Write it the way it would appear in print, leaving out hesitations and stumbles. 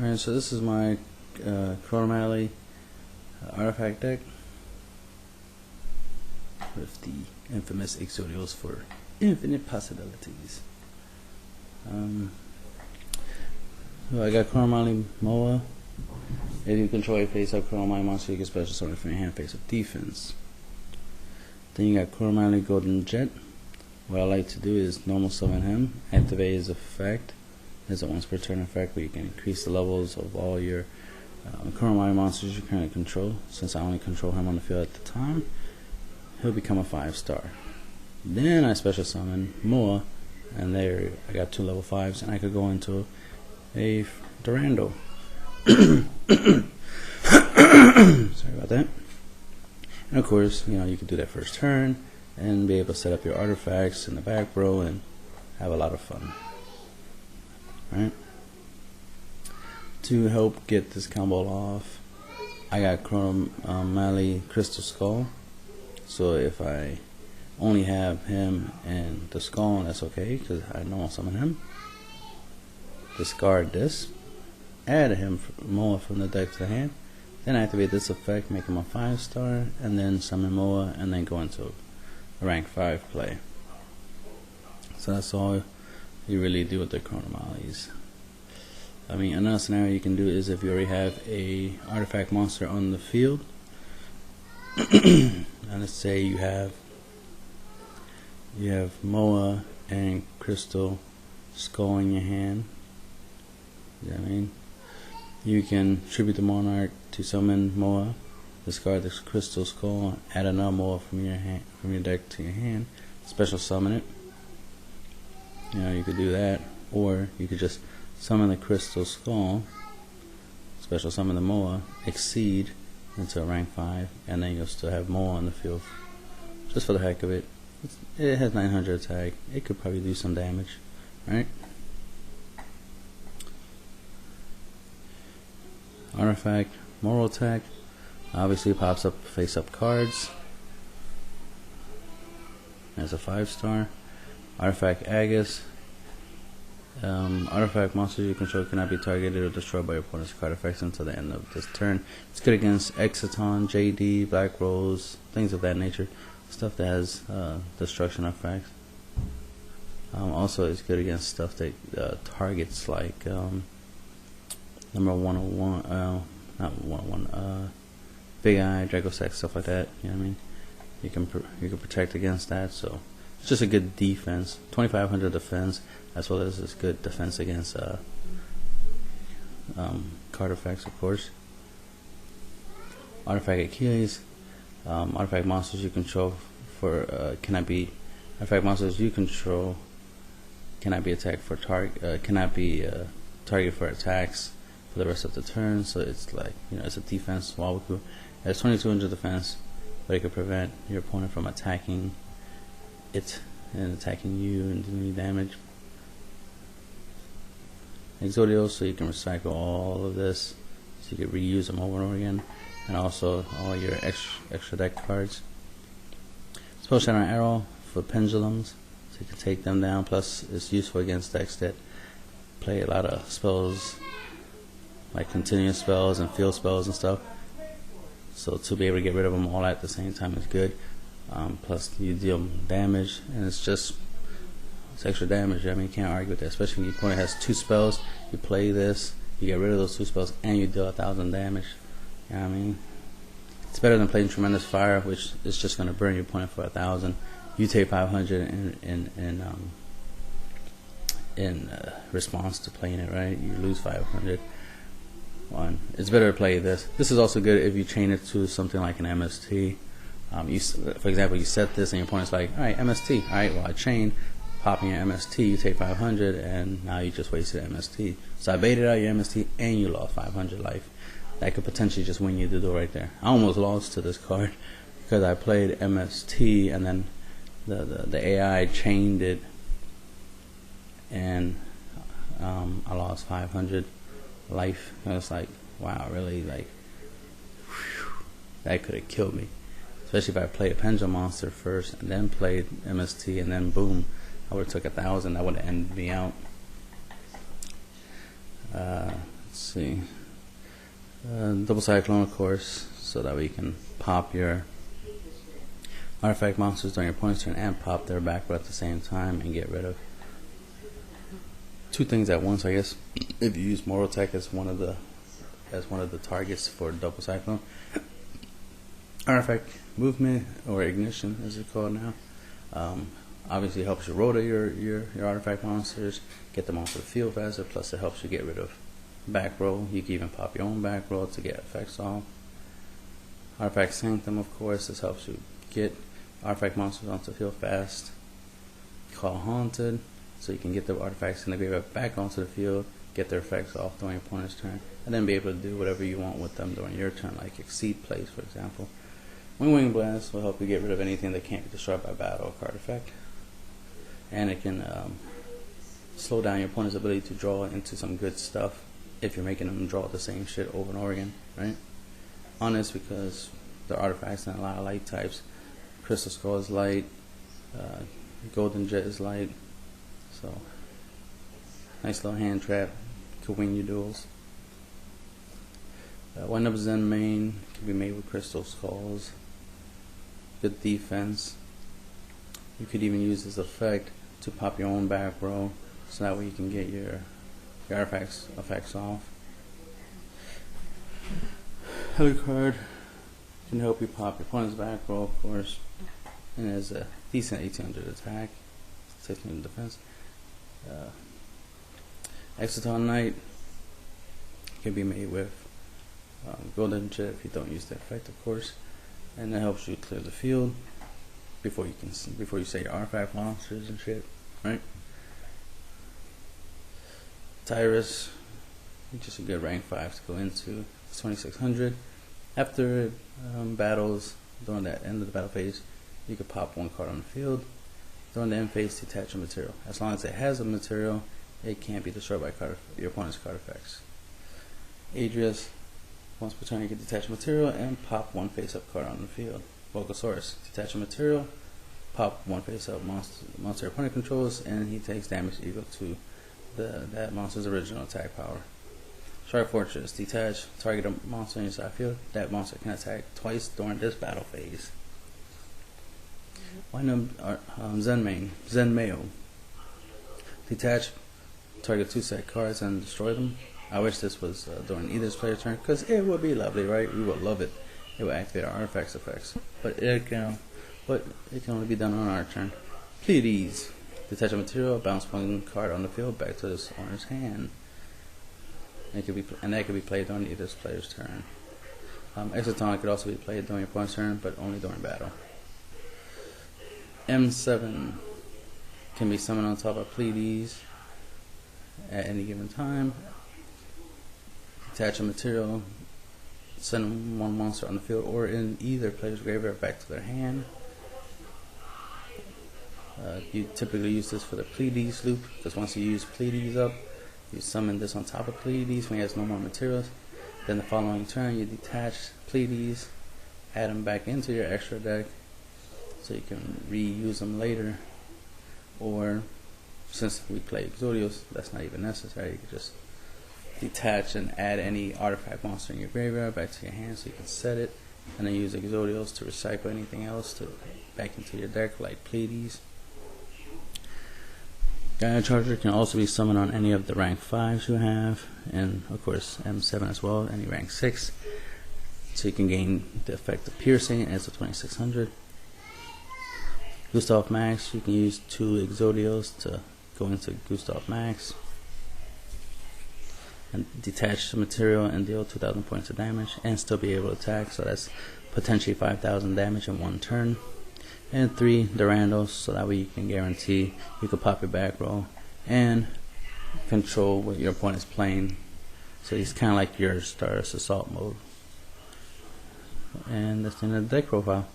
Alright, so this is my Chronomaly artifact deck with the infamous YUGIOHs for infinite possibilities. So I got Chronomaly Moa. If you control a face-up Chronomaly monster, you can special summon from your hand face-up defense. Then you got Chronomaly Golden Jet. What I like to do is normal summon him, activate his effect. It's a once per turn effect where you can increase the levels of all your Chronomaly monsters you currently control. Since I only control him on the field at the time, he'll become a 5-star. Then I special summon Moa, and there I got 2 level 5s, and I could go into a Durando. Sorry about that. And of course, you can do that first turn and be able to set up your artifacts in the back row and have a lot of fun. Right? To help get this combo off, I got Chronomaly Crystal Skull. So if I only have him and the skull, that's okay, because I know I'll summon him. Discard this, add him Moa from the deck to the hand, then activate this effect, make him a 5-star, and then summon Moa, and then go into a rank 5 play. So that's all you really do with the Chronomalys. I mean, another scenario you can do is if you already have a artifact monster on the field, and let's say you have Moa and Crystal Skull in your hand. You know what I mean? You can tribute the Monarch to summon Moa, discard the Crystal Skull, add another Moa from your deck to your hand, special summon it. You could do that, or you could just summon the Crystal Skull, special summon the Moa, exceed into a rank 5, and then you'll still have Moa on the field just for the heck of it. It has 900 attack. It could probably do some damage, right? Artifact Moral Attack obviously pops up face-up cards. As a 5-star. Artifact Agus. Artifact monsters you control cannot be targeted or destroyed by your opponent's card effects until the end of this turn. It's good against Exciton, JD, Black Rose, things of that nature. Stuff that has destruction effects. Also, it's good against stuff that targets like number 101, not 101, Big Eye, Draco Sex, stuff like that. You know what I mean? You can protect against that. So it's just a good defense. 2,500 defense, as well as this good defense against card effects, of course. Artifact Achilles. Artifact monsters you control cannot be attacked for cannot be targeted for attacks for the rest of the turn. So it's like it's a defense. Wawaku has 2,200 defense, but it can prevent your opponent from attacking it and attacking you and doing any damage. YUGIOH, so you can recycle all of this, so you can reuse them over and over again, and also all your extra deck cards. Spell Shattering Arrow for pendulums, so you can take them down. Plus, it's useful against decks that play a lot of spells, like continuous spells and field spells and stuff. So to be able to get rid of them all at the same time is good. Plus, you deal damage, and it's extra damage. I mean, you can't argue with that, especially when your opponent has 2 spells. You play this, you get rid of those 2 spells, and you deal 1,000 damage. You know what I mean? It's better than playing Tremendous Fire, which is just going to burn your opponent for 1,000. You take 500 in response to playing it, right? You lose 500. It's better to play this. This is also good if you chain it to something like an MST. For example, you set this, and your opponent's like, all right, MST. All right, well, I chain. Popping your MST, you take 500, and now you just wasted MST. So I baited out your MST, and you lost 500 life. That could potentially just win you the duel right there. I almost lost to this card because I played MST, and then the AI chained it, and I lost 500 life. I was like, wow, really? Like, whew, that could have killed me. Especially if I played a Pendulum monster first, and then played MST, and then boom, I would have took 1,000. That would have ended me out. let's see, double cyclone, of course, so that we can pop your artifact monsters during your opponent's turn and pop their back row at the same time and get rid of two things at once, I guess. If you use Moral Tech as one of the targets for double cyclone. Artifact movement, or ignition as it's called now, obviously helps you rotate your artifact monsters, get them onto the field faster, plus it helps you get rid of back row. You can even pop your own back row to get effects off. Artifact Sanctum, of course, this helps you get artifact monsters onto the field fast. Call Haunted, so you can get the artifacts in the graveyard back onto the field, get their effects off during your opponent's turn, and then be able to do whatever you want with them during your turn, like Exceed plays, for example. Wing Blast will help you get rid of anything that can't be destroyed by battle or card effect, and it can slow down your opponent's ability to draw into some good stuff if you're making them draw the same shit over and over again, right? Honest, because the artifacts and a lot of light types. Crystal Skull is light, Golden Jet is light, so nice little hand trap, could win your duels. One up Zen main can be made with Crystal Skulls. Good defense. You could even use this effect to pop your own back row, so that way you can get your artifacts effects off. Other card can help you pop your opponent's back row, of course, and has a decent 1800 attack, 1600 defense. Exciton Knight can be made with Golden Jet if you don't use the effect, of course, and that helps you clear the field before you say your artifact monsters and shit, right? Tyrus, just a good rank 5 to go into. It's 2600. After battles, during that end of the battle phase, you could pop one card on the field. During the end phase, detach a material. As long as it has a material, it can't be destroyed by your opponent's card effects. Adrius, once per turn you can detach a material and pop one face-up card on the field. Volcasaurus, detach a material, pop one face-up monster your opponent controls, and he takes damage equal to that monster's original attack power. Shark Fortress, detach, target a monster in your side field. That monster can attack twice during this battle phase. Zenmail, detach, target 2 set cards and destroy them. I wish this was during either player's turn, because it would be lovely, right? We would love it. It would activate our artifacts effects, but it can only be done on our turn. Pleiades, detach a material, bounce one card on the field back to this owner's hand. That could be played during either player's turn. Exciton could also be played during your opponent's turn, but only during battle. M7 can be summoned on top of Pleiades at any given time. Detach a material, send one monster on the field or in either player's graveyard back to their hand. You typically use this for the Pleiades loop, because once you use Pleiades up, you summon this on top of Pleiades when he has no more materials. Then the following turn you detach Pleiades, add them back into your extra deck so you can reuse them later. Or since we play YUGIOH, that's not even necessary. You can just detach and add any artifact monster in your graveyard back to your hand so you can set it, and then use YUGIOH to recycle anything else back into your deck, like Pleiades. Gaia Charger can also be summoned on any of the rank 5s you have, and of course M7 as well, any rank 6. So you can gain the effect of piercing as a 2600. Gustav Max, you can use 2 YUGIOHs to go into Gustav Max and detach the material and deal 2000 points of damage and still be able to attack, so that's potentially 5000 damage in one turn. And 3 Durandos, so that way you can guarantee you can pop your back row and control what your opponent's playing. So he's kind of like your Stardust Assault mode. And that's in the deck profile.